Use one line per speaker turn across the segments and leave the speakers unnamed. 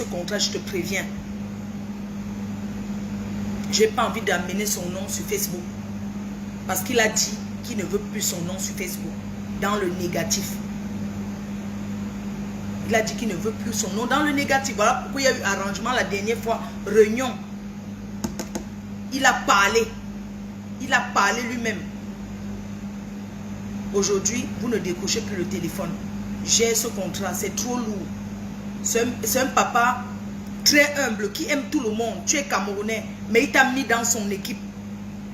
contrat, je te préviens. Je n'ai pas envie d'amener son nom sur Facebook. Parce qu'il a dit qu'il ne veut plus son nom sur Facebook. Dans le négatif. Il a dit qu'il ne veut plus son nom dans le négatif. Voilà pourquoi il y a eu arrangement la dernière fois. Réunion. Il a parlé. Il a parlé lui-même. Aujourd'hui, vous ne décrochez plus le téléphone. J'ai ce contrat, c'est trop lourd. C'est un papa très humble qui aime tout le monde. Tu es Camerounais, mais il t'a mis dans son équipe.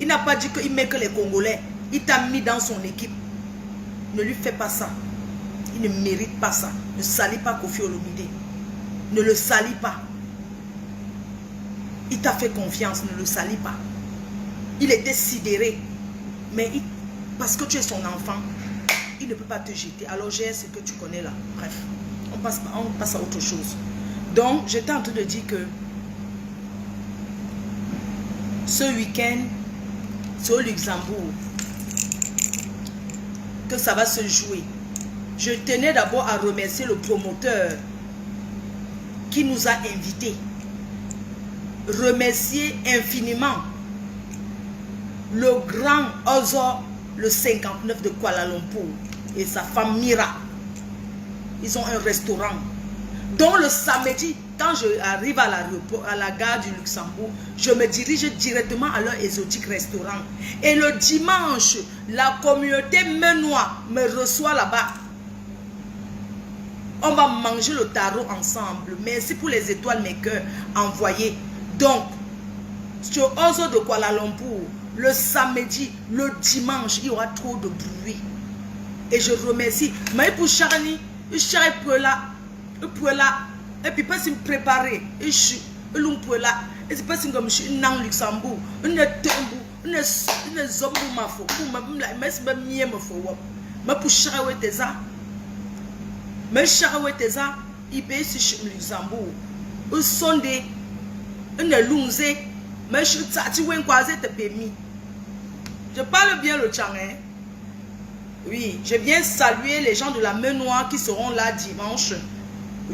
Il n'a pas dit qu'il met que les Congolais. Il t'a mis dans son équipe. Ne lui fais pas ça. Il ne mérite pas ça. Ne salis pas Kofi Olomide. Ne le salis pas. Il t'a fait confiance, ne le salis pas. Il était sidéré. Mais parce que tu es son enfant, il ne peut pas te jeter. Alors j'ai ce que tu connais là. Bref, on passe à autre chose. Donc, j'étais en train de dire que ce week-end, c'est au Luxembourg que ça va se jouer. Je tenais d'abord à remercier le promoteur qui nous a invités. Remercier infiniment le grand Ozor, le 59 de Kuala Lumpur et sa femme Mira. Ils ont un restaurant. Donc le samedi, quand je arrive à la gare du Luxembourg, je me dirige directement à leur exotique restaurant. Et le dimanche, la communauté menois me reçoit là-bas. On va manger le tarot ensemble. Merci pour les étoiles, mes cœurs envoyés. Donc, sur Ozo de Kuala Lumpur, le samedi, le dimanche, il y aura trop de bruit. Et je remercie. Mais pour Charni, je suis là. Et puis pas si me préparer. Et je suis là. Et c'est pas si comme je suis dans Luxembourg. Je suis zombo ma fo. Mais c'est pas mien ma fo. Mais pour Charni, c'est ça. Mais Charni, c'est ça. Il paye sur Luxembourg. Ils sont des. Ils ne l'ont mais je parle bien le tchang, hein? Oui, je viens saluer les gens de la Menoir qui seront là dimanche.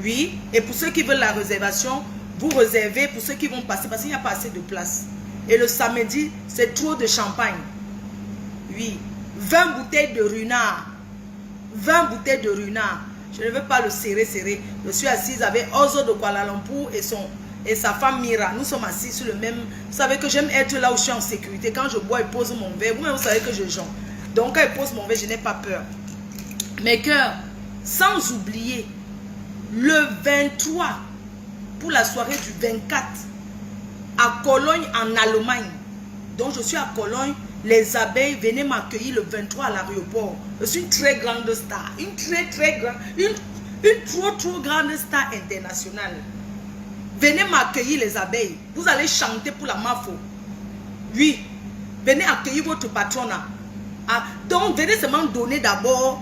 Oui, et pour ceux qui veulent la réservation, vous réservez pour ceux qui vont passer parce qu'il n'y a pas assez de place. Et le samedi, c'est trop de champagne. Oui, 20 bouteilles de runard. 20 bouteilles de runard. Je ne veux pas le serrer. Je suis assise avec Ozo de Kuala Lumpur et sa femme Mira. Nous sommes assis sur le même. Vous savez que j'aime être là où je suis en sécurité. Quand je bois, il pose mon verre. Vous-même, vous savez que je jongle. Donc, quand il pose mon verre, je n'ai pas peur. Mes cœurs, sans oublier, le 23, pour la soirée du 24, à Cologne, en Allemagne. Donc, je suis à Cologne. Les abeilles venaient m'accueillir le 23 à l'aéroport. Je suis une très grande star. Une très grande. Une trop grande star internationale. Venez m'accueillir les abeilles. Vous allez chanter pour la MAFO. Oui. Venez accueillir votre patronat. Ah, donc venez seulement donner d'abord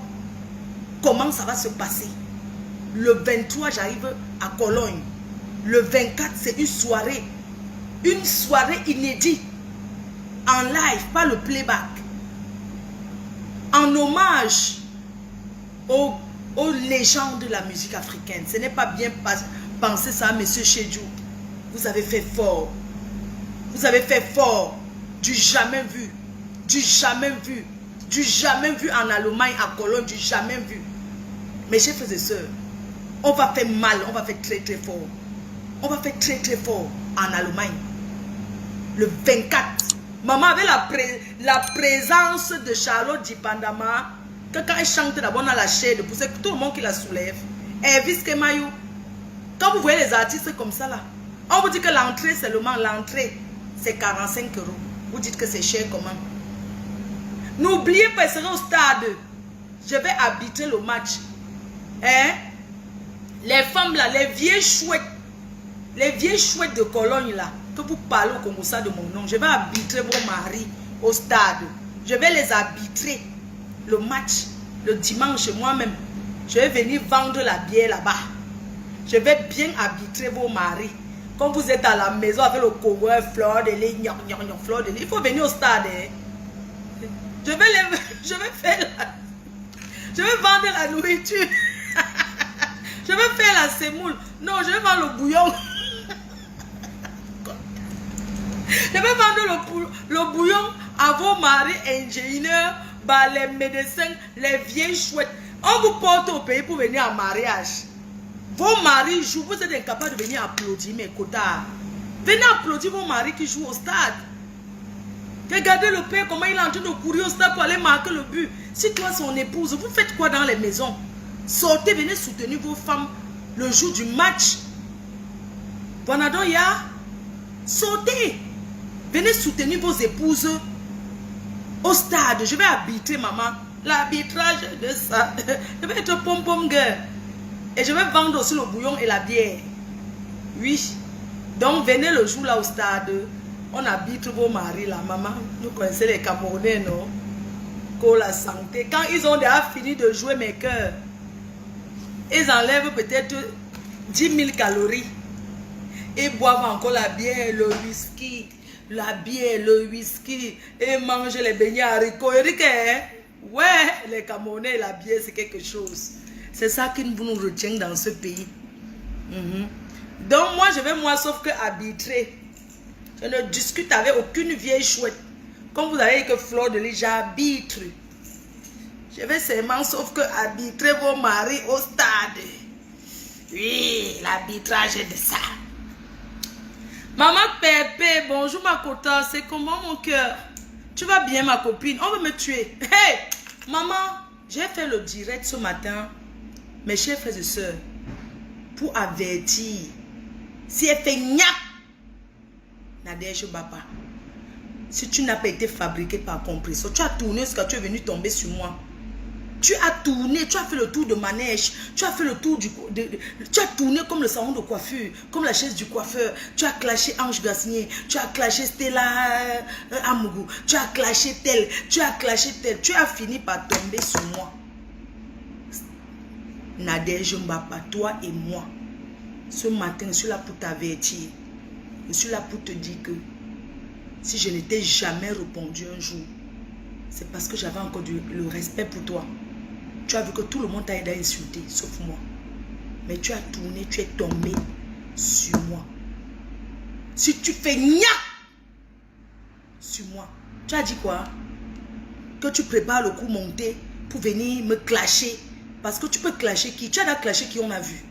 comment ça va se passer. Le 23, j'arrive à Cologne. Le 24, c'est une soirée. Une soirée inédite. En live, pas le playback. En hommage aux légendes de la musique africaine. Ce n'est pas bien pensé ça, monsieur Chedjou. Vous avez fait fort. Vous avez fait fort. Du jamais vu. Du jamais vu. Du jamais vu en Allemagne, à Cologne. Du jamais vu. Mes chers frères et sœurs, on va faire mal. On va faire très fort. On va faire très fort en Allemagne. Le 24. Maman avait la présence de Charlotte Dipandama. Que quand elle chante d'abord dans la chair de pousser, tout le monde qui la soulève. Elvis Kemayou. Quand vous voyez les artistes comme ça là, on vous dit que l'entrée seulement, l'entrée c'est 45 €. Vous dites que c'est cher comment? N'oubliez pas, je serai au stade. Je vais arbitrer le match. Hein? Les femmes là, les vieilles chouettes de Cologne là, que vous parlez au Congo ça de mon nom, je vais arbitrer vos maris au stade. Je vais les arbitrer le match le dimanche moi-même. Je vais venir vendre la bière là-bas. Je vais bien arbitrer vos maris. Quand vous êtes à la maison avec le Congo, fleur de lait, fleur de lait, il faut venir au stade. Hein? Je vais vendre la nourriture. Je vais faire la semoule. Non, je vais vendre le bouillon. Je vais vendre le bouillon à vos maris ingénieurs, bah, les médecins, les vieilles chouettes. On vous porte au pays pour venir en mariage. Vos maris jouent, vous êtes incapables de venir applaudir mes quotas. Venez applaudir vos maris qui jouent au stade. Regardez le père, comment il est en train de courir au stade pour aller marquer le but. Si toi, son épouse, vous faites quoi dans les maisons? Sortez, venez soutenir vos femmes le jour du match. Bonadoya, sortez. Venez soutenir vos épouses au stade. Je vais arbitrer, maman. L'arbitrage de ça. Je vais être pom-pom girl. Et je vais vendre aussi le bouillon et la bière. Oui. Donc, venez le jour là au stade. On arbitre vos maris là, maman. Nous connaissons les Camerounais, non? Pour la santé. Quand ils ont déjà fini de jouer mes cœurs, ils enlèvent peut-être 10 000 calories. Et boivent encore la bière, le whisky. La bière, le whisky. Et mangent les beignets haricots. Ouais, les Camerounais, la bière, c'est quelque chose. C'est ça qui nous retient dans ce pays. Donc, moi, je vais, sauf que arbitrer. Je ne discute avec aucune vieille chouette. Comme vous avez dit que Fleur de Lys, j'arbitre. Je vais seulement, sauf que arbitrer vos maris au stade. Oui, l'arbitrage est de ça. Maman Pépé, bonjour ma cota, c'est comment mon cœur? Tu vas bien ma copine? On veut me tuer. Hey, maman, j'ai fait le direct ce matin, mes chers frères et sœurs, pour avertir. Si elle fait gnac, Nadège Baba, si tu n'as pas été fabriqué par compresseur, tu as tourné jusqu'à tu es venu tomber sur moi. Tu as tourné, tu as fait le tour de manège, tu as fait le tour tu as tourné comme le salon de coiffure, comme la chaise du coiffeur. Tu as clashé Ange Gasnier, tu as clashé Stella Amougou, tu as clashé tel, tu as clashé tel. Tu as fini par tomber sur moi. Nadège Mbapa, toi et moi, ce matin, je suis là pour t'avertir. Je suis là pour te dire que si je n'étais jamais répondu un jour, c'est parce que j'avais encore le respect pour toi. Tu as vu que tout le monde t'a aidé à insulter, sauf moi. Mais tu as tourné, tu es tombé sur moi. Si tu fais nia sur moi, tu as dit quoi? Que tu prépares le coup monté pour venir me clasher. Parce que tu peux clasher qui? Tu as déjà clashé qui on a vu?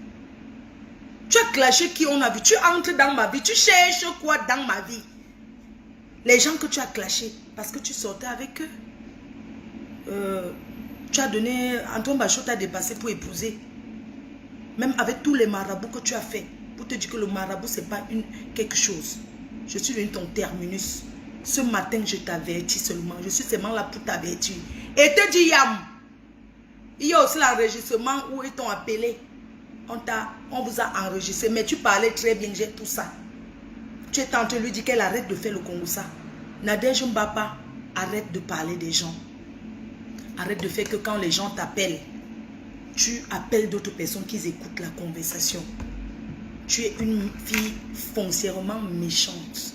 Tu as clashé qui on a vu? Tu entres dans ma vie, tu cherches quoi dans ma vie? Les gens que tu as clashés, parce que tu sortais avec eux. Tu as donné, Antoine Bachot t'a dépassé pour épouser. Même avec tous les marabouts que tu as fait, pour te dire que le marabout, ce n'est pas quelque chose. Je suis venu ton terminus. Ce matin, je t'avertis seulement. Je suis seulement là pour t'avertir. Et te dis, Yam, il y a aussi l'enregistrement où ils t'ont appelé. On vous a enregistré, mais tu parlais très bien, j'ai tout ça. Tu es en train de lui dire qu'elle arrête de faire le Congossa. Nadège Mbapa, arrête de parler des gens. Arrête de faire que quand les gens t'appellent, tu appelles d'autres personnes qui écoutent la conversation. Tu es une fille foncièrement méchante,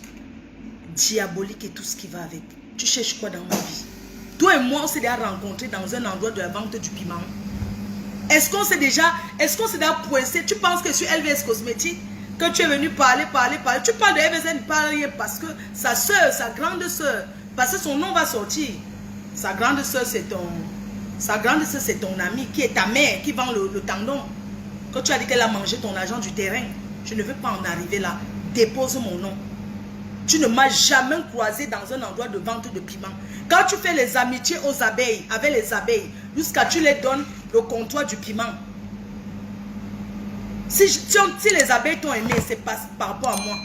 diabolique et tout ce qui va avec. Tu cherches quoi dans ma vie? Toi et moi, on s'est déjà rencontrés dans un endroit de la vente du piment. Est-ce qu'on s'est déjà pointé? Tu penses que je suis LVS Cosmétique? Que tu es venu parler. Tu parles de LVS, pas rien parce que sa soeur, sa grande soeur, parce que son nom va sortir. Sa grande soeur, c'est ton amie, qui est ta mère, qui vend le tendon. Quand tu as dit qu'elle a mangé ton argent du terrain, je ne veux pas en arriver là. Dépose mon nom. Tu ne m'as jamais croisé dans un endroit de vente de piment. Quand tu fais les amitiés aux abeilles, avec les abeilles, jusqu'à tu les donnes le comptoir du piment. Si les abeilles t'ont aimé, c'est par rapport à moi.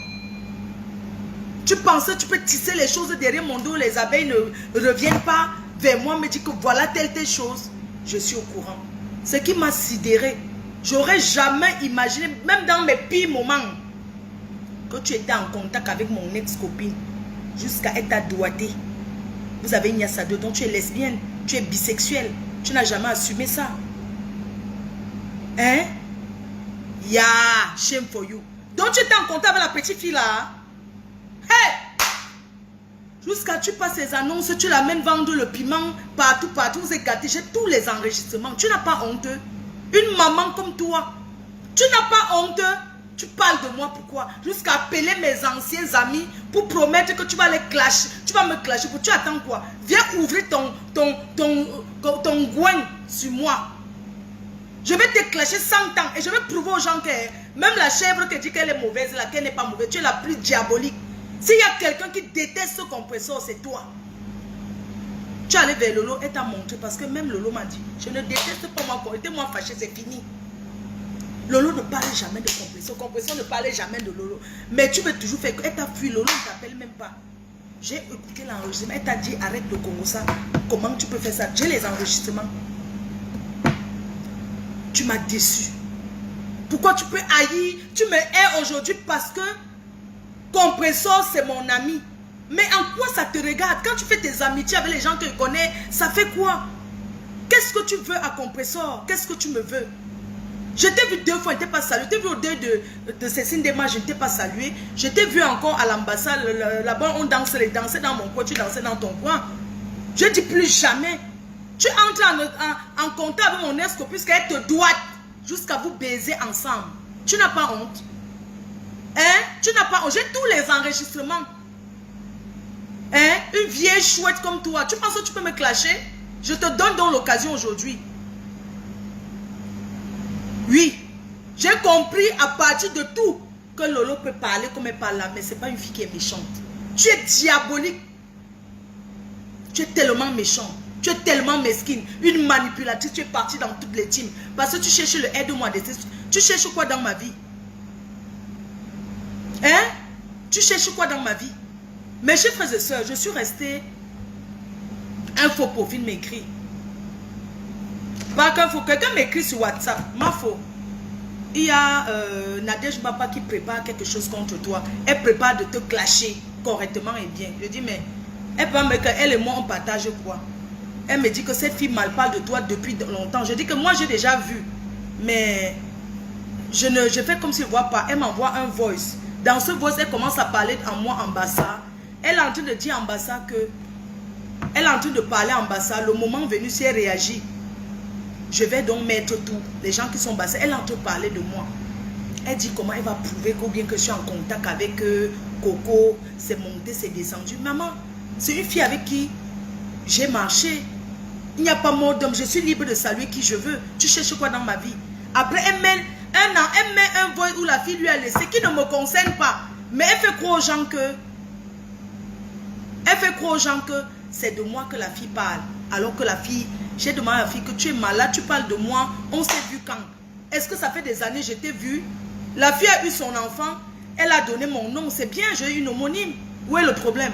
Tu penses que tu peux tisser les choses derrière mon dos, les abeilles ne reviennent pas vers moi, me disent que voilà telle chose. Je suis au courant. Ce qui m'a sidéré, j'aurais jamais imaginé, même dans mes pires moments, que tu étais en contact avec mon ex-copine, jusqu'à être doigté. Vous avez une yassa dedans, tu es lesbienne, tu es bisexuelle, tu n'as jamais assumé ça. Hein? Yeah, shame for you. Donc tu étais en contact avec la petite fille là. Hey! Jusqu'à tu passes les annonces, tu l'amènes vendre le piment partout, vous êtes gâtés. J'ai tous les enregistrements. Tu n'as pas honte. Une maman comme toi, Tu n'as pas honte? Tu parles de moi, pourquoi? Jusqu'à appeler mes anciens amis pour promettre que tu vas les clasher. Tu vas me clasher. Tu attends quoi? Viens ouvrir ton goin sur moi. Je vais te clasher 100 ans et je vais prouver aux gens que même la chèvre qui dit qu'elle est mauvaise, là, qu'elle n'est pas mauvaise, tu es la plus diabolique. S'il y a quelqu'un qui déteste ce compresseur, c'est toi. Tu es allé vers Lolo et t'as montré parce que même Lolo m'a dit, je ne déteste pas moi, quand était moi fâché, c'est fini. Lolo ne parlait jamais de compresseur. Compresseur ne parlait jamais de Lolo. Mais tu veux toujours faire que elle t'a fui. Lolo ne t'appelle même pas. J'ai écouté l'enregistrement. Elle t'a dit arrête de Congo ça. Comment tu peux faire ça? J'ai les enregistrements. Tu m'as déçu. Pourquoi tu peux haïr? Tu me hais aujourd'hui parce que compresseur c'est mon ami. Mais en quoi ça te regarde? Quand tu fais tes amitiés avec les gens que tu connais, ça fait quoi? Qu'est-ce que tu veux à compresseur? Qu'est-ce que tu me veux? Je t'ai vu 2 fois, je ne t'ai pas salué. Je t'ai vu au deuil de Cécile Dema, je ne t'ai pas salué. Je t'ai vu encore à l'ambassade, là-bas on dansait dans mon coin, tu dansais dans ton coin. Je ne dis plus jamais. Tu entres en contact avec mon ex puisqu'elle te doit jusqu'à vous baiser ensemble. Tu n'as pas honte? Hein? Tu n'as pas honte? J'ai tous les enregistrements. Hein? Une vieille chouette comme toi. Tu penses que tu peux me clasher? Je te donne donc l'occasion aujourd'hui. Oui, j'ai compris à partir de tout que Lolo peut parler comme elle parle là, mais ce n'est pas une fille qui est méchante. Tu es diabolique. Tu es tellement méchant. Tu es tellement mesquine. Une manipulatrice, tu es partie dans toutes les teams. Parce que tu cherches le aide-moi. Tu cherches quoi dans ma vie? Hein? Tu cherches quoi dans ma vie? Mes chers frères et sœurs, je suis restée. Un faux profil m'écrit. Pas qu'un faux, quelqu'un m'écrit sur WhatsApp, ma faux. Il y a Nadège Baba qui prépare quelque chose contre toi. Elle prépare de te clasher correctement et bien. Je dis, mais elle et moi, on partage quoi? Elle me dit que cette fille mal parle de toi depuis longtemps. Je dis que moi, j'ai déjà vu. Mais je fais comme si je ne vois pas. Elle m'envoie un voice. Dans ce voice, elle commence à parler en moi, ambassade. Elle est en train de dire ambassade que... Elle est en train de parler ambassade. Le moment venu, si elle réagit, je vais donc mettre tout. Les gens qui sont bassés, elle est en train de parler de moi. Elle dit comment elle va prouver combien que je suis en contact avec Coco. C'est monté, c'est descendu. Maman, c'est une fille avec qui j'ai marché. Il n'y a pas mort d'homme. Je suis libre de saluer qui je veux. Tu cherches quoi dans ma vie? Après, elle met un voice où la fille lui a laissé qui ne me concerne pas. Mais elle fait croire aux gens que... Elle fait croire aux gens que c'est de moi que la fille parle. Alors que la fille... J'ai demandé à la fille que tu es malade, tu parles de moi. On s'est vu quand? Est-ce que ça fait des années que je t'ai vu? La fille a eu son enfant. Elle a donné mon nom. C'est bien, j'ai eu une homonyme. Où est le problème?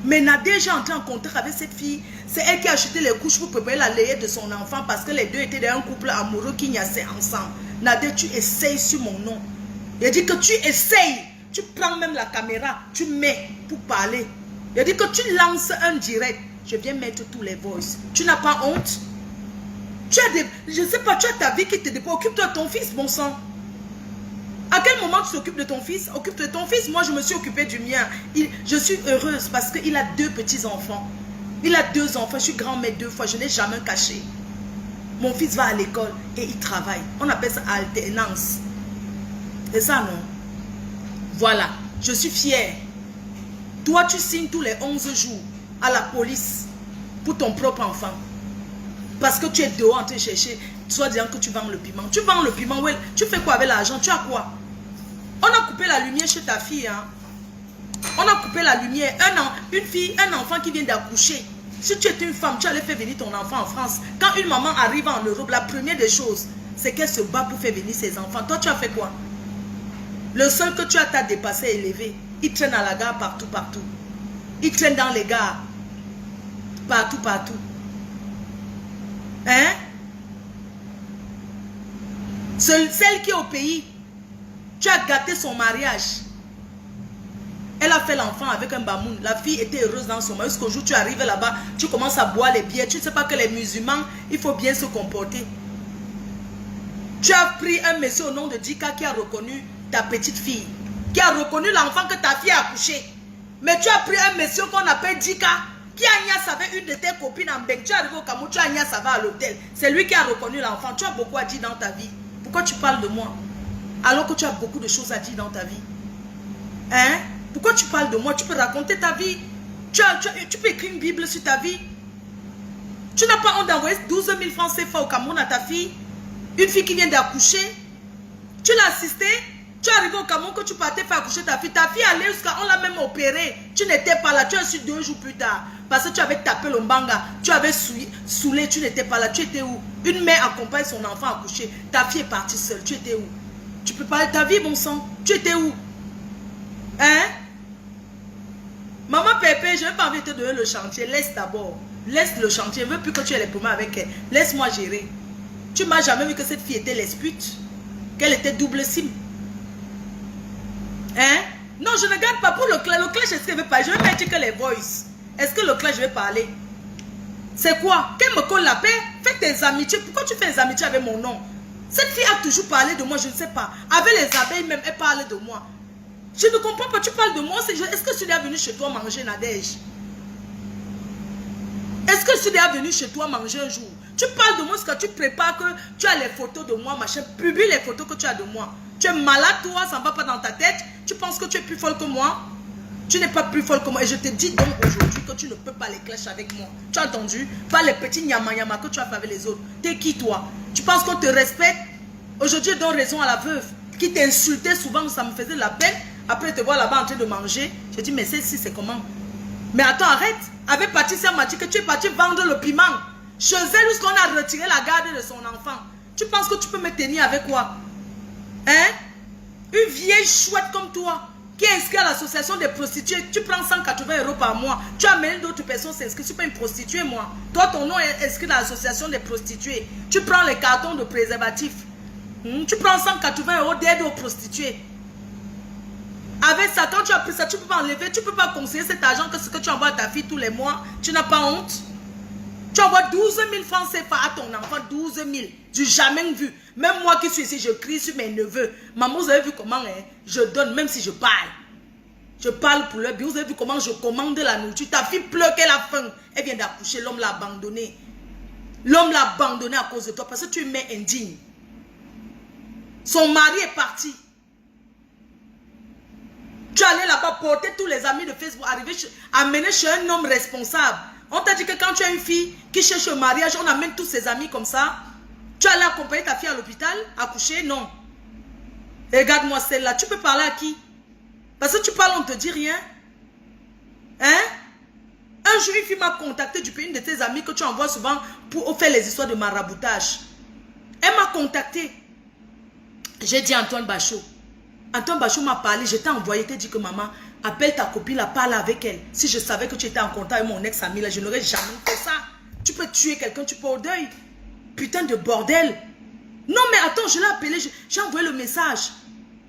Mais Nadège est entré en contact avec cette fille. C'est elle qui a acheté les couches pour préparer la layette de son enfant parce que les deux étaient dans un couple amoureux qui niaisaient ensemble. Nadège, tu essayes sur mon nom. Il dit que tu essayes. Tu prends même la caméra, tu mets pour parler. Il dit que tu lances un direct. Je viens mettre tous les voices. Tu n'as pas honte? Tu as des... Je ne sais pas, tu as ta vie qui te dépend. Occupe-toi de ton fils, bon sang. À quel moment tu t'occupes de ton fils? Occupe de ton fils. Moi, je me suis occupée du mien. Je suis heureuse parce qu'il a 2 petits-enfants. Il a 2 enfants. Je suis grand-mère 2 fois. Je n'ai jamais caché. Mon fils va à l'école et il travaille. On appelle ça alternance. C'est ça, non? Voilà. Je suis fière. Toi, tu signes tous les 11 jours à la police pour ton propre enfant. Parce que tu es dehors en train de chercher, soit disant que tu vends le piment. Tu vends le piment, ouais. Tu fais quoi avec l'argent? Tu as quoi? On a coupé la lumière chez ta fille. Hein? On a coupé la lumière. Une fille, un enfant qui vient d'accoucher. Si tu étais une femme, tu allais faire venir ton enfant en France. Quand une maman arrive en Europe, la première des choses, c'est qu'elle se bat pour faire venir ses enfants. Toi, tu as fait quoi? Le seul que tu as t'as dépassé, élevé. Il traîne à la gare partout, partout. Il traîne dans les gares. Partout, partout. Hein? Celle qui est au pays, tu as gâté son mariage. Elle a fait l'enfant avec un bamoun. La fille était heureuse dans son mariage. Jusqu'au jour où tu arrives là-bas, tu commences à boire les bières. Tu ne sais pas que les musulmans, il faut bien se comporter. Tu as pris un monsieur au nom de Dika qui a reconnu ta petite fille. Qui a reconnu l'enfant que ta fille a accouché. Mais tu as pris un monsieur qu'on appelle Dika. Qui a niasse avec une de tes copines en bec. Tu es arrivé au Cameroun, tu as niasse avec à l'hôtel. C'est lui qui a reconnu l'enfant. Tu as beaucoup à dire dans ta vie. Pourquoi tu parles de moi? Alors que tu as beaucoup de choses à dire dans ta vie. Hein? Pourquoi tu parles de moi? Tu peux raconter ta vie. Tu peux écrire une Bible sur ta vie. Tu n'as pas honte d'envoyer 12 000 francs CFA au Cameroun à ta fille. Une fille qui vient d'accoucher. Tu l'as assistée. Tu es arrivé au Cameroun que tu partais faire accoucher ta fille. Ta fille allait jusqu'à... On l'a même opérée. Tu n'étais pas là. Tu as su 2 jours plus tard. Parce que tu avais tapé le mbanga. Tu avais saoulé. Tu n'étais pas là. Tu étais où? Une mère accompagne son enfant à accoucher. Ta fille est partie seule. Tu étais où? Tu peux parler de ta vie, bon sang. Tu étais où? Hein? Maman Pépé, je n'ai pas envie de te donner le chantier. Laisse d'abord. Laisse le chantier. Je ne veux plus que tu aies les problèmes avec elle. Laisse-moi gérer. Tu m'as jamais vu que cette fille était lesbique. Qu'elle était double sim. Hein? Non, je ne garde pas pour le clash. Le clash, est-ce qu'elle veut parler? Je vais mettre que les voices. Est-ce que le clash, je vais parler? C'est quoi? Qu'elle me colle la paix? Fais tes amitiés. Pourquoi tu fais des amitiés avec mon nom? Cette fille a toujours parlé de moi, je ne sais pas. Avec les abeilles même, elle parle de moi. Je ne comprends pas, tu parles de moi. Est-ce que je suis déjà venu chez toi manger, Nadège? Est-ce que je suis déjà venu chez toi manger un jour? Tu parles de moi parce que tu prépares que tu as les photos de moi, machin. Publie les photos que tu as de moi. Tu es malade, toi, ça ne va pas dans ta tête. Tu penses que tu es plus folle que moi? Tu n'es pas plus folle que moi. Et je te dis donc aujourd'hui que tu ne peux pas les clasher avec moi. Tu as entendu? Pas les petits nyama que tu as fait avec les autres. T'es qui, toi? Tu penses qu'on te respecte? Aujourd'hui, je donne raison à la veuve qui t'insultait souvent, ça me faisait de la peine. Après te voir là-bas en train de manger, je dis, mais celle-ci, c'est comment? Mais attends, arrête. Avec Patricia m'a dit que tu es parti vendre le piment. Chez elle, lorsqu'on a retiré la garde de son enfant. Tu penses que tu peux me tenir avec quoi? Hein? Une vieille chouette comme toi, qui est inscrite à l'association des prostituées, tu prends 180 € par mois. Tu amènes d'autres personnes s'inscrire. Tu peux une prostituée, moi. Toi, ton nom est inscrit dans l'association des prostituées. Tu prends les cartons de préservatifs. Tu prends 180 € d'aide aux prostituées. Avec ça, quand tu as pris ça, tu ne peux pas enlever, tu ne peux pas conseiller cet argent que ce que tu envoies à ta fille tous les mois. Tu n'as pas honte? Tu envoies 12 000 francs CFA à ton enfant, 12 000. Du jamais vu. Même moi qui suis ici, je crie sur mes neveux. Maman, vous avez vu comment je donne, même si je parle. Je parle pour leur bien. Vous avez vu comment je commande la nourriture. Ta fille pleure qu'elle a faim. Elle vient d'accoucher, l'homme l'a abandonné. L'homme l'a abandonné à cause de toi parce que tu es mère indigne. Son mari est parti. Tu es allé là-bas porter tous les amis de Facebook, amener chez un homme responsable. On t'a dit que quand tu as une fille qui cherche un mariage, on amène tous ses amis comme ça. Tu es allé accompagner ta fille à l'hôpital, accoucher? Non. Regarde-moi celle-là. Tu peux parler à qui? Parce que tu parles, on ne te dit rien. Hein? Un jour, une fille m'a contacté du pays, une de tes amies que tu envoies souvent pour faire les histoires de maraboutage. Elle m'a contacté. J'ai dit Antoine Bachot. Antoine Bachot m'a parlé, je t'ai envoyé, t'ai dit que maman, appelle ta copine, la parle avec elle. Si je savais que tu étais en contact avec mon ex-ami, là, je n'aurais jamais fait ça. Tu peux tuer quelqu'un, tu peux au deuil. Putain de bordel. Non mais attends, je l'ai appelé, j'ai envoyé le message.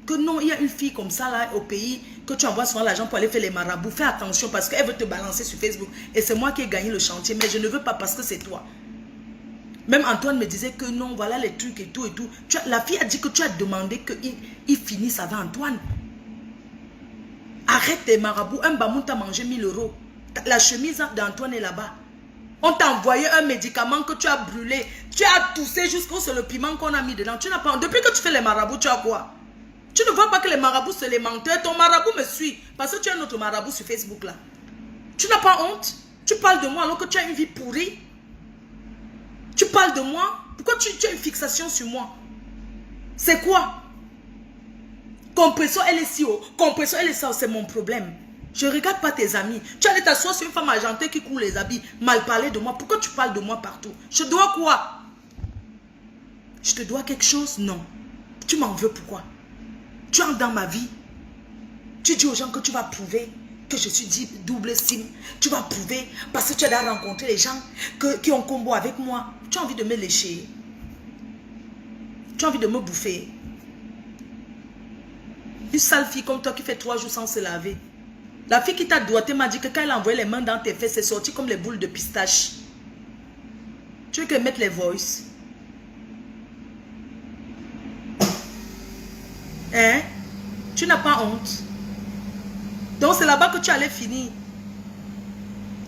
Que non, il y a une fille comme ça là au pays, que tu envoies souvent l'argent pour aller faire les marabouts. Fais attention parce qu'elle veut te balancer sur Facebook. Et c'est moi qui ai gagné le chantier, mais je ne veux pas parce que c'est toi. Même Antoine me disait que non, voilà les trucs et tout et tout. La fille a dit que tu as demandé qu'il finisse avec Antoine. Arrête tes marabouts. Un bamou t'a mangé 1000 €. La chemise d'Antoine est là-bas. On t'a envoyé un médicament que tu as brûlé. Tu as toussé jusqu'au c'est le piment qu'on a mis dedans. Tu n'as pas. Depuis que tu fais les marabouts, tu as quoi? Tu ne vois pas que les marabouts, c'est les menteurs. Ton marabout me suit. Parce que tu as un autre marabout sur Facebook là. Tu n'as pas honte? Tu parles de moi alors que tu as une vie pourrie. Tu parles de moi? Pourquoi tu as une fixation sur moi? C'est quoi? Compression, elle est si haut. Compression, elle est ça, c'est mon problème. Je ne regarde pas tes amis. Tu allais t'asseoir sur une femme argentée qui coule les habits. Mal parler de moi. Pourquoi tu parles de moi partout? Je dois quoi? Je te dois quelque chose? Non. Tu m'en veux pourquoi? Tu entres dans ma vie. Tu dis aux gens que tu vas prouver que je suis dit double sim. Tu vas prouver parce que tu as rencontré les gens qui ont combo avec moi. Tu as envie de me lécher. Tu as envie de me bouffer. Une sale fille comme toi qui fait 3 jours sans se laver. La fille qui t'a doigté m'a dit que quand elle a envoyé les mains dans tes fesses, c'est sorti comme les boules de pistache. Tu veux que mette les voices? Hein? Tu n'as pas honte. Donc c'est là-bas que tu allais finir.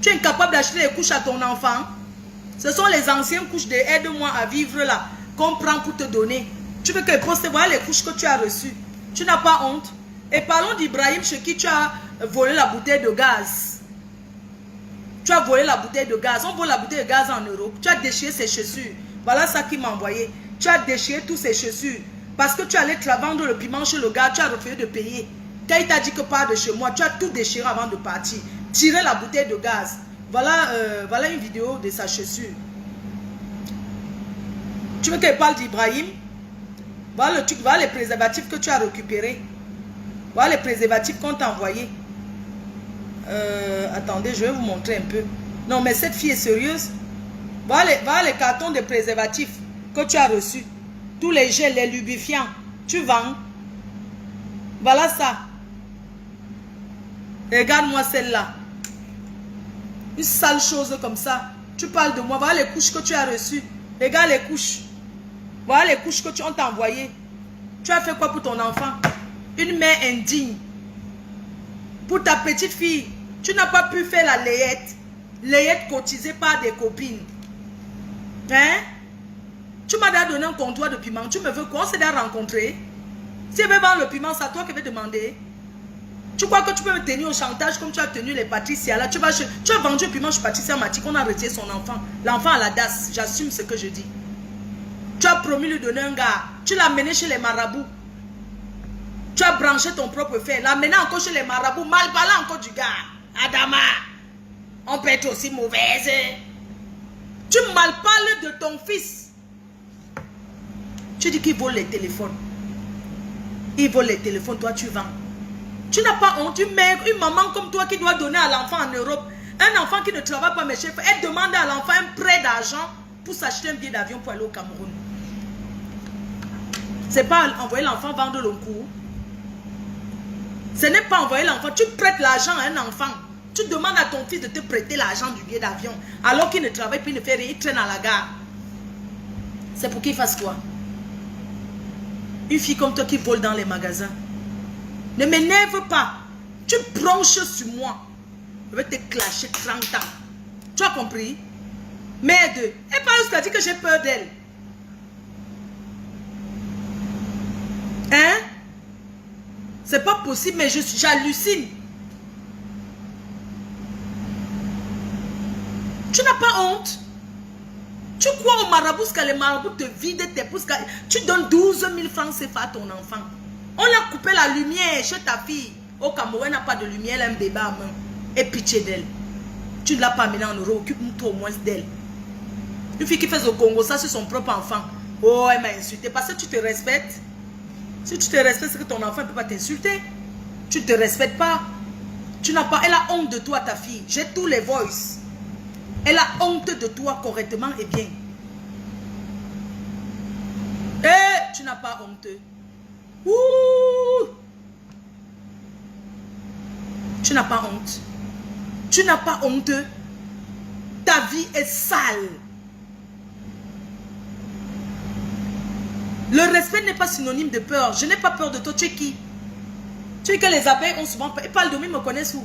Tu es incapable d'acheter les couches à ton enfant. Ce sont les anciennes couches de aide-moi à vivre là qu'on prend pour te donner. Tu veux que poste, voilà les couches que tu as reçues. Tu n'as pas honte. Et parlons d'Ibrahim chez qui tu as volé la bouteille de gaz. Tu as volé la bouteille de gaz. On vole la bouteille de gaz en Europe. Tu as déchiré ses chaussures. Voilà ça qui m'a envoyé. Tu as déchiré tous ses chaussures. Parce que tu allais te vendre le piment chez le gars. Tu as refusé de payer. Quand il t'a dit que pars de chez moi, tu as tout déchiré avant de partir. Tirer la bouteille de gaz. Voilà une vidéo de sa chaussure. Tu veux qu'elle parle d'Ibrahim? Voilà les préservatifs que tu as récupérés. Voilà les préservatifs qu'on t'a envoyés. Attendez, je vais vous montrer un peu. Non, mais cette fille est sérieuse. Voilà les cartons de préservatifs que tu as reçus. Tous les gels, les lubrifiants. Tu vends. Voilà ça. Regarde-moi celle-là. Une sale chose comme ça. Tu parles de moi. Voilà les couches que tu as reçues. Regarde les couches. Voilà les couches que on t'a envoyées. Tu as fait quoi pour ton enfant? Une mère indigne. Pour ta petite fille, tu n'as pas pu faire la layette. Layette cotisée par des copines. Hein? Tu m'as donné un comptoir de piment. Tu me veux quoi? On s'est déjà rencontrés. Si je veux vendre le piment, c'est à toi que je vais demander. Tu crois que tu peux me tenir au chantage comme tu as tenu les Patricia là? Tu as vendu le piment chez Patricia Matique. On a retiré son enfant. L'enfant à la DAS. J'assume ce que je dis. Tu as promis lui donner un gars. Tu l'as mené chez les marabouts. Tu as branché ton propre fer. L'as mené encore chez les marabouts. Mal parlant encore du gars. Adama. On peut être aussi mauvaise. Tu mal parles de ton fils. Tu dis qu'il vole les téléphones. Il vole les téléphones. Toi, tu vends. Tu n'as pas honte. Une mère, une maman comme toi qui doit donner à l'enfant en Europe. Un enfant qui ne travaille pas, mes chefs. Elle demande à l'enfant un prêt d'argent pour s'acheter un billet d'avion pour aller au Cameroun. C'est pas envoyer l'enfant vendre le cours. Ce n'est pas envoyer l'enfant. Tu prêtes l'argent à un enfant. Tu demandes à ton fils de te prêter l'argent du billet d'avion. Alors qu'il ne travaille plus, il ne fait rien. Il traîne à la gare. C'est pour qu'il fasse quoi? Une fille comme toi qui vole dans les magasins. Ne m'énerve pas. Tu bronches sur moi. Je vais te clasher 30 ans. Tu as compris? Merde. Et pas jusqu'à dire que j'ai peur d'elle. Hein? C'est pas possible, mais j'hallucine. Tu n'as pas honte? Tu crois au marabout que les marabouts te vident tes pouces? Tu donnes 12 000 francs CFA à ton enfant. On a coupé la lumière chez ta fille. Au Cameroun, elle n'a pas de lumière, elle a un bébé à main. Et pitié d'elle. Tu ne l'as pas amenée en Europe, occupe-toi au moins d'elle. Une fille qui fait au Congo, ça c'est son propre enfant. Oh, elle m'a insulté. Parce que tu te respectes. Si tu te respectes, c'est que ton enfant ne peut pas t'insulter. Tu ne te respectes pas. Tu n'as pas. Elle a honte de toi, ta fille. J'ai tous les voices. Elle a honte de toi correctement et bien. Eh, tu n'as pas honte. Ouh. Tu n'as pas honte. Tu n'as pas honte. Ta vie est sale. Le respect n'est pas synonyme de peur. Je n'ai pas peur de toi. Tu es qui? Tu es que les abeilles ont souvent peur. Et parle de moi, ils me connaissent où?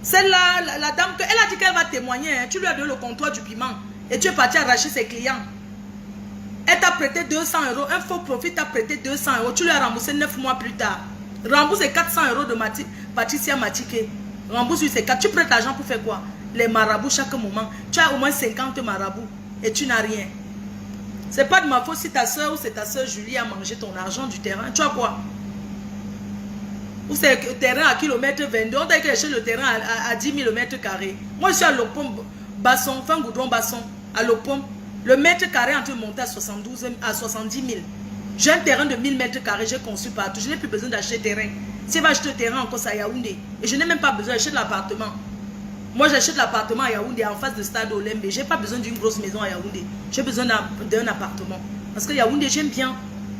Celle-là, la dame, elle a dit qu'elle va témoigner. Hein. Tu lui as donné le comptoir du piment. Et tu es parti arracher ses clients. Elle t'a prêté 200 €. Un faux profit t'a prêté 200 €. Tu lui as remboursé 9 mois plus tard. Rembourse les 400 € de Patricia Matike. Rembourse ces 4. Tu prêtes l'argent pour faire quoi? Les marabouts chaque moment. Tu as au moins 50 marabouts. Et tu n'as rien. C'est pas de ma faute si ta soeur ou c'est ta soeur Julie a mangé ton argent du terrain. Tu as quoi? Ou c'est le terrain à kilomètre 22. On t'a dit que j'ai le terrain à 10 000 mètres carrés. Moi, je suis à Lopom, Basson, fin Goudron, Basson, à Lopom. Le mètre carré entre monter à 70 000. J'ai un terrain de 1000 mètres carrés, j'ai conçu partout. Je n'ai plus besoin d'acheter terrain. Si je vais acheter le terrain encore, c'est à Yaoundé. Et je n'ai même pas besoin d'acheter l'appartement. Moi, j'achète l'appartement à Yaoundé, en face de Stade Olembe. Je n'ai pas besoin d'une grosse maison à Yaoundé. J'ai besoin d'un appartement. Parce que Yaoundé, j'aime bien.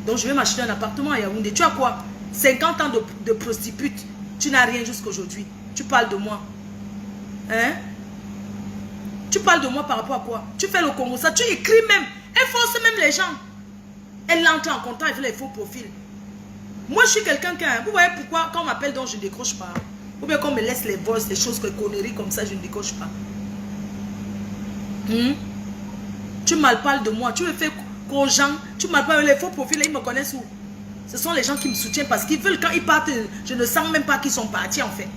Donc, je vais m'acheter un appartement à Yaoundé. Tu as quoi? 50 ans de prostitute. Tu n'as rien jusqu'à aujourd'hui. Tu parles de moi. Hein? Tu parles de moi par rapport à quoi? Tu fais le Congo, ça. Tu écris même. Elle force même les gens. Elle entre en contact, elle fait les faux profils. Moi, je suis quelqu'un qui... Vous voyez pourquoi, quand on m'appelle, donc je ne décroche pas. Ou bien qu'on me laisse les voices, les choses, les conneries comme ça, je ne décroche pas. Tu mal parles de moi. Tu me fais qu'aux gens, tu m'as pas les faux profils, là, ils me connaissent où? Ce sont les gens qui me soutiennent parce qu'ils veulent, quand ils partent, je ne sens même pas qu'ils sont partis en fait.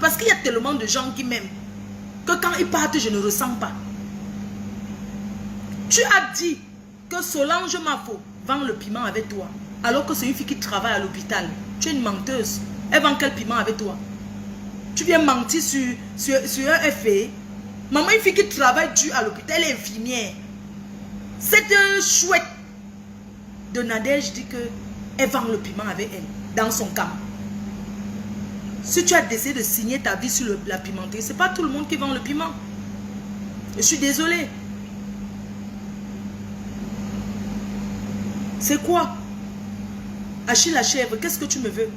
Parce qu'il y a tellement de gens qui m'aiment que quand ils partent, je ne ressens pas. Tu as dit que Solange Mafo vend le piment avec toi, alors que c'est une fille qui travaille à l'hôpital. Tu es une menteuse. Elle vend quel piment avec toi? Tu viens mentir sur un effet. Maman, une fille qui travaille dur à l'hôpital, elle est infirmière. Cette chouette de Nadège dit que elle vend le piment avec elle, dans son camp. Si tu as décidé de signer ta vie sur la pimenterie, ce n'est pas tout le monde qui vend le piment. Je suis désolée. C'est quoi? Achille la chèvre, qu'est-ce que tu me veux?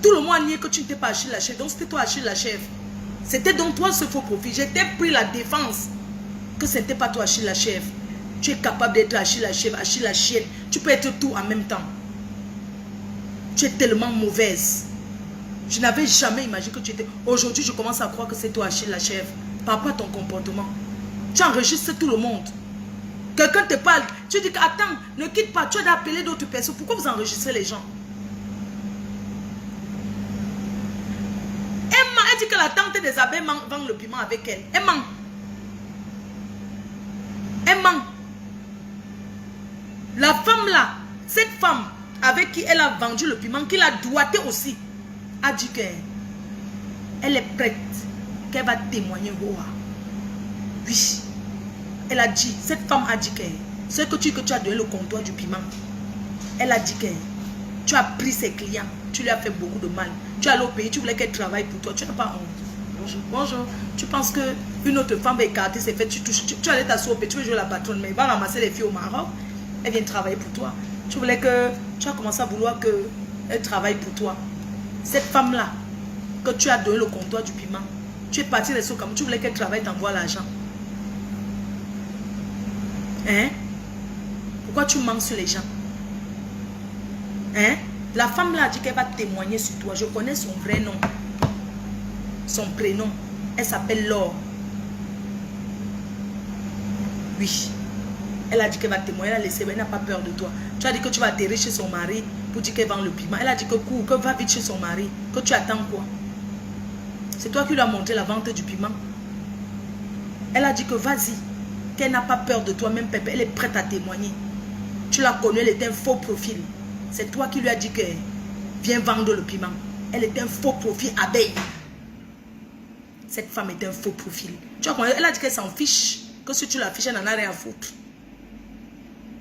Tout le monde a nié que tu n'étais pas Achille la chèvre, donc c'était toi Achille la chèvre. C'était donc toi ce faux profil. J'ai pris la défense que ce n'était pas toi Achille la chèvre. Tu es capable d'être Achille la chèvre, Achille la chienne. Tu peux être tout en même temps. Tu es tellement mauvaise. Je n'avais jamais imaginé que tu étais... Aujourd'hui, je commence à croire que c'est toi Achille la chèvre. Par rapport à ton comportement. Tu enregistres tout le monde. Quelqu'un te parle. Tu dis que attends, ne quitte pas. Tu as d'appeler d'autres personnes. Pourquoi vous enregistrez les gens? Elle dit que la tante des abeilles vend le piment avec elle. Elle ment. Elle ment. La femme là, cette femme avec qui elle a vendu le piment, qui l'a doigté aussi, a dit qu'elle est prête, qu'elle va témoigner. Oui. Elle a dit, cette femme a dit que ce que tu as donné le comptoir du piment, elle a dit que tu as pris ses clients, tu lui as fait beaucoup de mal. Tu es allé au pays, tu voulais qu'elle travaille pour toi, tu n'as pas honte. Bonjour, bonjour. Tu penses qu'une autre femme va écarter ses faits, tu allais t'asseoir au pays, tu veux jouer la patronne, mais il va ramasser les filles au Maroc, elle vient travailler pour toi. Tu as commencé à vouloir qu'elle travaille pour toi. Cette femme-là, que tu as donné le comptoir du piment, tu es parti rester au Cameroun, tu voulais qu'elle travaille, t'envoie l'argent. Hein? Pourquoi tu mens sur les gens? Hein? La femme là a dit qu'elle va témoigner sur toi. Je connais son vrai nom. Son prénom. Elle s'appelle Laure. Oui. Elle a dit qu'elle va témoigner. Elle a laissé, elle n'a pas peur de toi. Tu as dit que tu vas atterrir chez son mari pour dire qu'elle vend le piment. Elle a dit que cours, que va vite chez son mari. Que tu attends quoi? C'est toi qui lui as montré la vente du piment. Elle a dit que vas-y. Qu'elle n'a pas peur de toi, même Pépé. Elle est prête à témoigner. Tu la connais, elle est un faux profil. C'est toi qui lui as dit que viens vendre le piment. Elle est un faux profil abeille. Cette femme est un faux profil. Tu vois, elle a dit qu'elle s'en fiche. Que si tu la fiches, elle n'en a rien à foutre.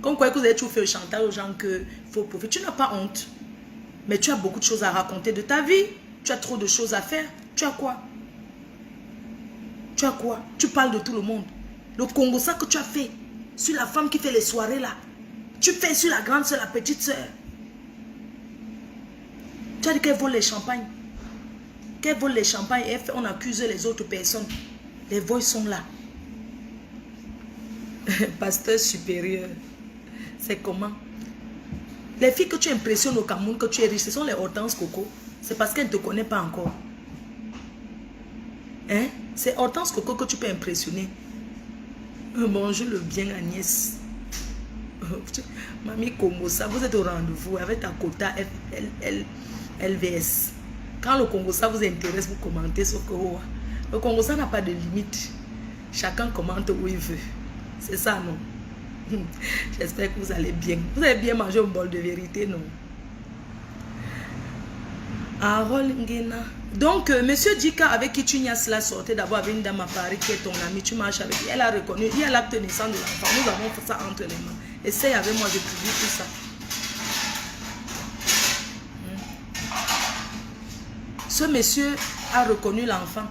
Comme quoi que vous avez toujours fait le chantage aux gens que faux profil. Tu n'as pas honte. Mais tu as beaucoup de choses à raconter de ta vie. Tu as trop de choses à faire. Tu as quoi? Tu as quoi? Tu parles de tout le monde. Le Congo, ça que tu as fait sur la femme qui fait les soirées là. Tu fais sur la grande soeur, la petite soeur. Tu as dit qu'elle vole les champagnes. Qu'elle vole les champagnes et on accuse les autres personnes. Les voix sont là. Pasteur supérieur. C'est comment? Les filles que tu impressionnes au Cameroun, que tu es riche, ce sont les Hortense Coco. C'est parce qu'elles ne te connaissent pas encore. Hein? C'est Hortense Coco que tu peux impressionner. Bonjour le bien Agnès. Mamie Congo, ça vous êtes au rendez-vous avec ta quota LVS. Quand le Congo ça vous intéresse, vous commentez sur Kowa. Le Congo ça n'a pas de limite. Chacun commente où il veut. C'est ça, non? J'espère que vous allez bien. Vous avez bien mangé un bol de vérité, non? Harold Ngena. Donc, monsieur Dika, avec qui tu n'y as cela sortait d'abord avec une dame à Paris qui est ton amie, tu marches avec elle, elle a reconnu, il y a l'acte de naissance de l'enfant. Nous avons fait ça entre les mains. Essaye avec moi de publier tout ça. Ce monsieur a reconnu l'enfant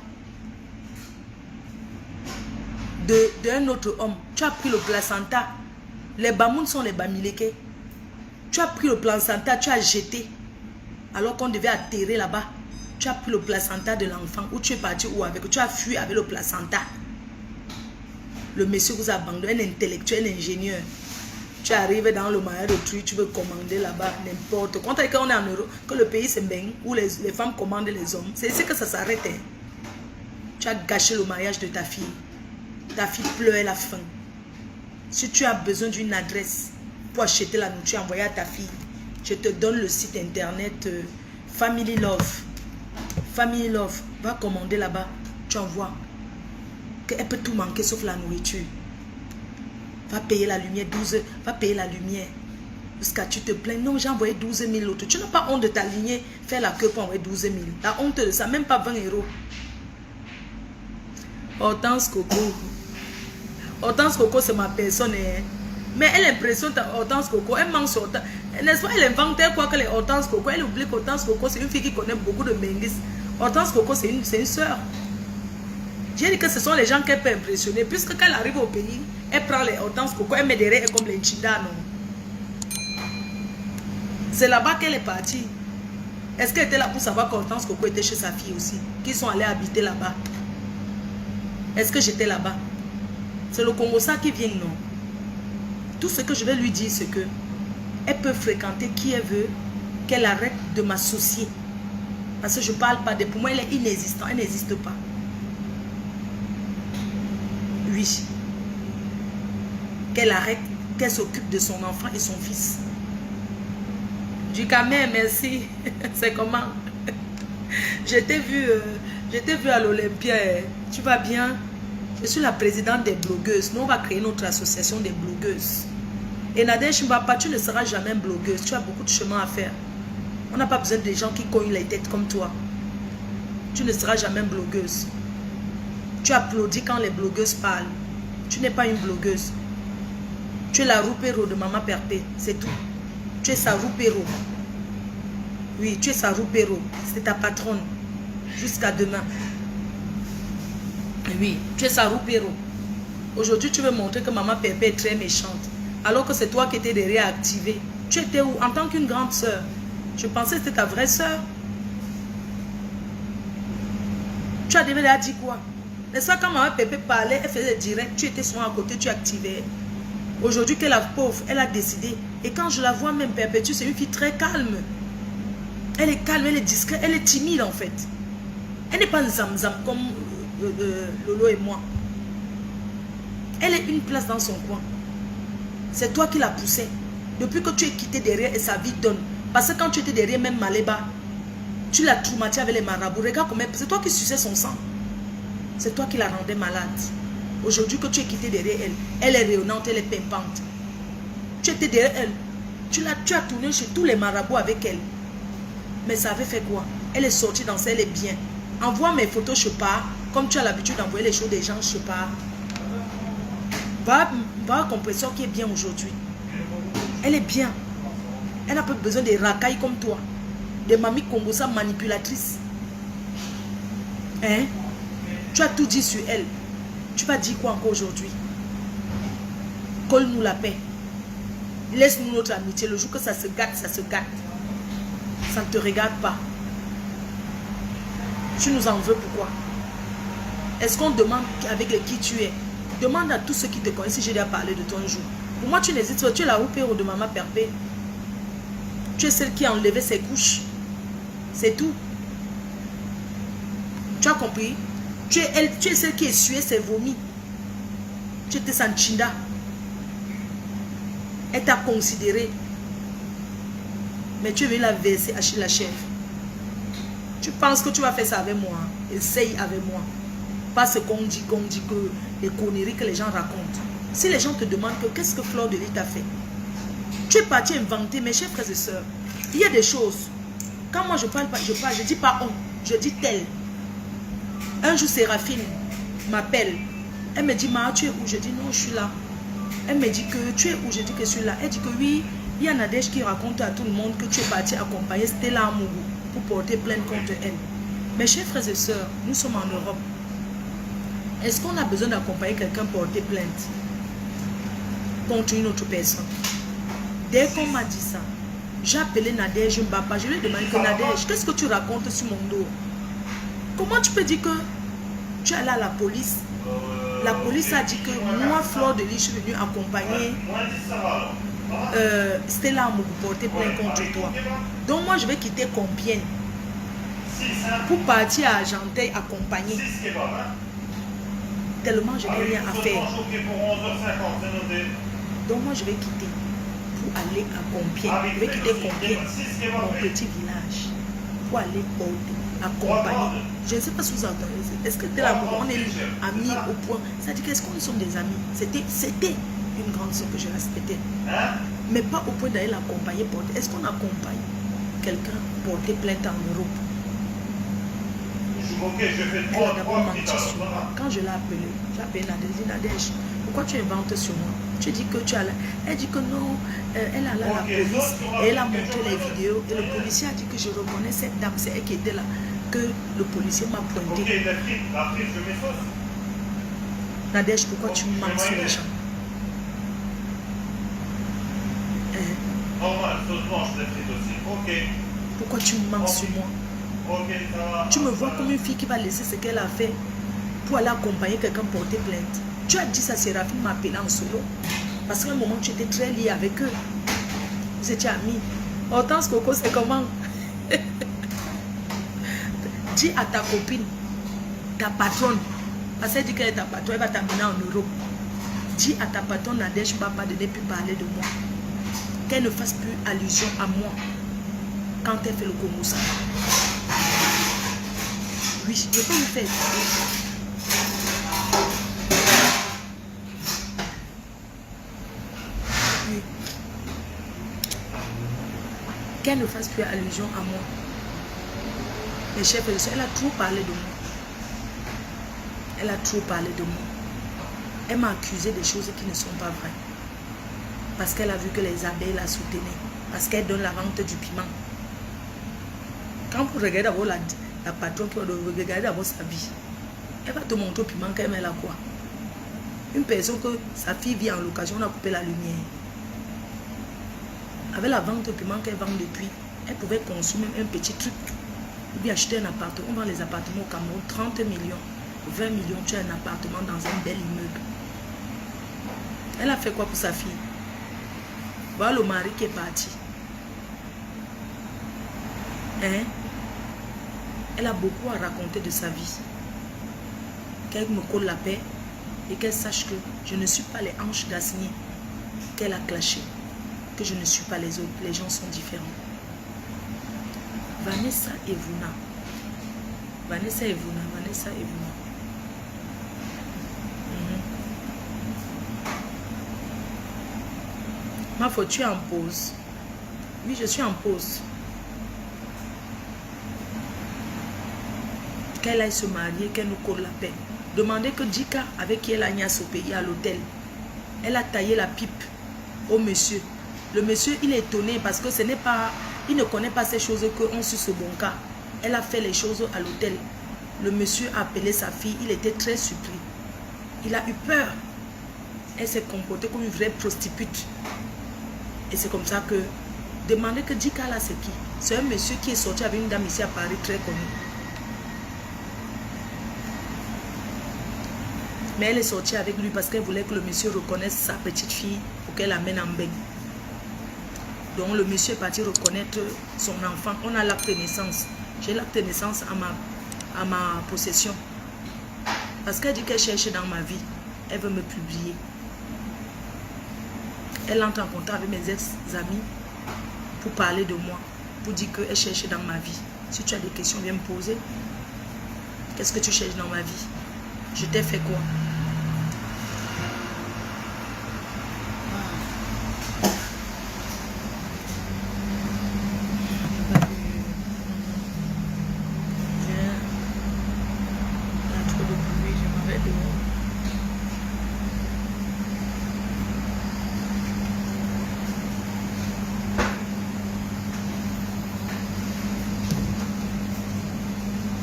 d'un autre homme. Tu as pris le placenta. Les Bamoun sont les Bamileke. Tu as pris le placenta, tu as jeté. Alors qu'on devait atterrir là-bas. Tu as pris le placenta de l'enfant. Où tu es parti ou avec. Tu as fui avec le placenta. Le monsieur vous a abandonné, un intellectuel, un ingénieur. Tu arrives dans le mariage de truie, tu veux commander là-bas, n'importe quoi. Quand on est en Europe, que le pays c'est bien, où les femmes commandent les hommes, c'est ici que ça s'arrête. Hein. Tu as gâché le mariage de ta fille. Ta fille pleurait la faim. Si tu as besoin d'une adresse pour acheter la nourriture, envoyer à ta fille, je te donne le site internet Family Love. Family Love, va commander là-bas, tu envoies. Elle peut tout manquer sauf la nourriture. Va payer la lumière 12 heures, va payer la lumière. Jusqu'à tu te plains, non j'ai envoyé 12 000 l'autre. Tu n'as pas honte de t'aligner, faire la queue pour envoyer 12 000. La honte de ça, même pas 20 €. Hortense Coco. Hortense Coco c'est ma personne. Hein. Mais elle impressionne Hortense Coco, elle manque sur n'est-ce pas, elle inventait quoi que les Hortense Coco, elle oublie qu'Hortense Coco c'est une fille qui connaît beaucoup de menguis. Hortense Coco c'est une soeur. J'ai dit que ce sont les gens qu'elle peut impressionner, puisque quand elle arrive au pays, elle prend les Hortense Coco, elle met derrière elle comme les Chinda, non. C'est là-bas qu'elle est partie. Est-ce qu'elle était là pour savoir qu'Hortense Coco était chez sa fille aussi, qu'ils sont allés habiter là-bas? Est-ce que j'étais là-bas? C'est le Congo-Ça qui vient, non? Tout ce que je vais lui dire, c'est que elle peut fréquenter qui elle veut, qu'elle arrête de m'associer. Parce que je ne parle pas de... Pour moi, elle est inexistante, elle n'existe pas. Oui. Qu'elle arrête, qu'elle s'occupe de son enfant et son fils. Du Camer, merci. C'est comment? Je t'ai vu à l'Olympia. Tu vas bien? Je suis la présidente des blogueuses. Nous, on va créer notre association des blogueuses. Et Nadège Mbapa, tu ne seras jamais blogueuse. Tu as beaucoup de chemin à faire. On n'a pas besoin de gens qui cognent les têtes comme toi. Tu ne seras jamais blogueuse. Tu applaudis quand les blogueuses parlent. Tu n'es pas une blogueuse. Tu es la roupéro de Maman Perpé. C'est tout. Tu es sa roupéro. Oui, tu es sa roupéro. C'est ta patronne. Jusqu'à demain. Oui, tu es sa roupéro. Aujourd'hui, tu veux montrer que Maman Perpé est très méchante. Alors que c'est toi qui étais derrière activé. Tu étais où? En tant qu'une grande soeur. Je pensais que c'était ta vraie soeur. Tu as déjà dit quoi? N'est-ce pas quand Maman Pépé parlait, elle faisait direct, tu étais souvent à côté, tu activais. Aujourd'hui que la pauvre, elle a décidé. Et quand je la vois même Perpétue, c'est une fille très calme. Elle est calme, elle est discrète, elle est timide en fait. Elle n'est pas zam-zam comme Lolo et moi. Elle est une place dans son coin. C'est toi qui la poussais. Depuis que tu es quitté derrière et sa vie donne. Parce que quand tu étais derrière, même Maléba, tu l'as traumatisé avec les marabouts. Regarde comment c'est toi qui suçais son sang. C'est toi qui la rendais malade. Aujourd'hui que tu es quitté derrière elle, elle est rayonnante, elle est pimpante. Tu étais derrière elle. Tu as tourné chez tous les marabouts avec elle. Mais ça avait fait quoi? Elle est sortie dans ça, elle est bien. Envoie mes photos, je pars. Comme tu as l'habitude d'envoyer les choses des gens, je pars. Va à Compression qui est bien aujourd'hui. Elle est bien. Elle n'a pas besoin de racailles comme toi. Des mamies Congo-Ça manipulatrices. Hein? Tu as tout dit sur elle. Tu vas dire quoi encore aujourd'hui? Colle-nous la paix. Laisse-nous notre amitié. Le jour que ça se gâte, ça se gâte. Ça ne te regarde pas. Tu nous en veux pourquoi? Est-ce qu'on demande avec qui tu es? Demande à tous ceux qui te connaissent si j'ai déjà parlé de toi un jour. Pour moi, tu n'hésites pas. Tu es la roupéro de Maman Perpé. Tu es celle qui a enlevé ses couches. C'est tout. Tu as compris? Tu es celle qui essuyait ses vomis. Tu étais Sanchinda. Elle t'a considéré. Mais tu es venu la verser à la chèvre. Tu penses que tu vas faire ça avec moi? Essaye avec moi. Pas ce qu'on dit, que les conneries que les gens racontent. Si les gens te demandent que qu'est-ce que Fleur de Lys t'a fait, tu es parti inventer, mes chers frères et sœurs. Il y a des choses. Quand moi je parle, je dis pas on, je dis tel. Un jour Séraphine m'appelle. Elle me dit, Ma, tu es où? Je dis non, je suis là. Elle me dit que tu es où? Je dis que je suis là. Elle dit que oui, il y a Nadège qui raconte à tout le monde que tu es parti accompagner Stella Amourou pour porter plainte contre elle. Mes chers frères et sœurs, nous sommes en Europe. Est-ce qu'on a besoin d'accompagner quelqu'un pour porter plainte contre une autre personne? Dès qu'on m'a dit ça, j'ai appelé Nadège Mbapa. Je lui ai demandé que Nadège, qu'est-ce que tu racontes sur mon dos? Comment tu peux dire que tu es allé à la police? La police a dit que moi, Fleur de Lys, je suis venue accompagner Stella Amourou pour porter plainte contre toi. Donc moi, je vais quitter Compiègne pour partir à Argenteuil accompagner. tellement je n'ai rien à faire.
Ok pour 11h50, c'est noté.
Donc moi je vais quitter pour aller à Compiègne. Je vais quitter Compiègne, mon petit village, pour aller porter, accompagner. Je ne sais pas si vous entendez. Est-ce que dès la moment on est amis au point, c'est-à-dire qu'est-ce qu'on sommes des amis? C'était une grande soeur que je respectais. Mais pas au point d'aller l'accompagner porter. Est-ce qu'on accompagne quelqu'un porter plainte en Europe? Elle a d'abord menti sur moi. Quand je l'ai appelé, j'ai appelé Nadège. Nadège, pourquoi tu inventes sur moi? Tu dis que tu as... Elle dit que non, elle a là la police et elle a montré les vidéos. Et le policier a dit que je reconnais cette dame, c'est elle qui était là, que le policier m'a pointé.
Ok, la frite, je mets sauce.
Nadège, pourquoi tu mens sur les gens?
Normal, sauce blanche, la frite aussi. Ok.
Pourquoi tu mens sur moi?
Ok, ça va.
Tu me vois comme une fille qui va laisser ce qu'elle a fait pour aller accompagner quelqu'un porter plainte. Tu as dit ça, Séraphine m'a appelé en solo. Parce qu'à un moment, tu étais très lié avec eux. Vous étiez amis. Hortense Coco, c'est comment? Dis à ta copine, ta patronne, parce qu'elle dit qu'elle est ta patronne, elle va t'amener en Europe. Dis à ta patronne, Nadège Papa, de ne plus parler de moi. Qu'elle ne fasse plus allusion à moi quand elle fait le Komoussa. Oui, je peux vous faire. Oui. Qu'elle ne fasse plus allusion à moi. Les chefs et les soeurs, elle a trop parlé de moi. Elle a trop parlé de moi. Elle m'a accusé des choses qui ne sont pas vraies. Parce qu'elle a vu que les abeilles la soutenaient. Parce qu'elle donne la vente du piment. Quand vous regardez d'abord la patronne qui va regarder d'abord sa vie, elle va te montrer au piment qu'elle met là quoi. Une personne que sa fille vit en location, on a coupé la lumière. Avec la vente au piment qu'elle vend depuis, elle pouvait consommer un petit truc. Ou bien acheter un appartement. On vend les appartements au Cameroun, 30 millions, 20 millions, tu as un appartement dans un bel immeuble. Elle a fait quoi pour sa fille? Voilà le mari qui est parti. Hein? Elle a beaucoup à raconter de sa vie. Qu'elle me colle la paix et qu'elle sache que je ne suis pas les hanches d'Assigné qu'elle a clashé. Que je ne suis pas les autres. Les gens sont différents. Vanessa Evuna. Vanessa Evuna. Vanessa Evuna. Ma faute, tu es en pause. Oui, je suis en pause. Qu'elle aille se marier, qu'elle nous colle la paix. Demandez que Dika, avec qui elle a niasse au pays, à l'hôtel, elle a taillé la pipe au monsieur. Le monsieur, il est étonné parce que ce n'est pas... Il ne connaît pas ces choses qu'on suit ce bon cas. Elle a fait les choses à l'hôtel. Le monsieur a appelé sa fille. Il était très surpris. Il a eu peur. Elle s'est comportée comme une vraie prostituée. Et c'est comme ça que... Demandez que Dika là, c'est qui? C'est un monsieur qui est sorti avec une dame ici à Paris, très connue. Mais elle est sortie avec lui parce qu'elle voulait que le monsieur reconnaisse sa petite fille pour qu'elle l'amène en bain. Donc le monsieur est parti reconnaître son enfant. On a l'acte de naissance. J'ai l'acte de naissance à ma possession. Parce qu'elle dit qu'elle cherche dans ma vie. Elle veut me publier. Elle entre en contact avec mes ex-amis pour parler de moi. Pour dire qu'elle cherche dans ma vie. Si tu as des questions, viens me poser. Qu'est-ce que tu cherches dans ma vie? Je t'ai fait quoi?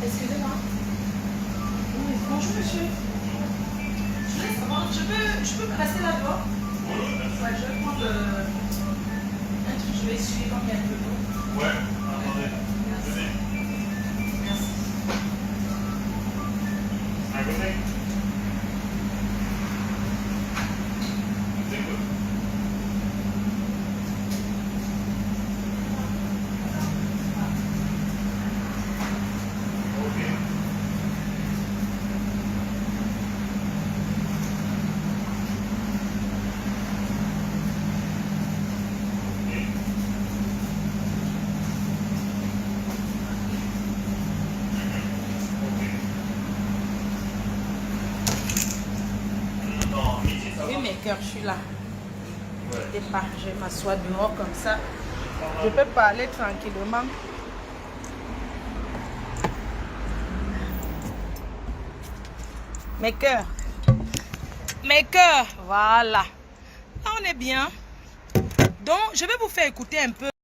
Excusez-moi. Oui, bonjour monsieur. Je voulais savoir, je peux me rester là-bas? Ouais, je vais prendre un truc, je vais essuyer quand il y a un peu d'eau.
Ouais, attendez.
Merci. Merci.
À côté. J'écoute. Ok.
mes cœurs, je suis là.
Ouais.
Ne pas, je vais m'asseoir dehors comme ça. Je peux parler tranquillement. Mes cœurs. Mes cœurs. Voilà. Là, on est bien. Donc, je vais vous faire écouter un peu.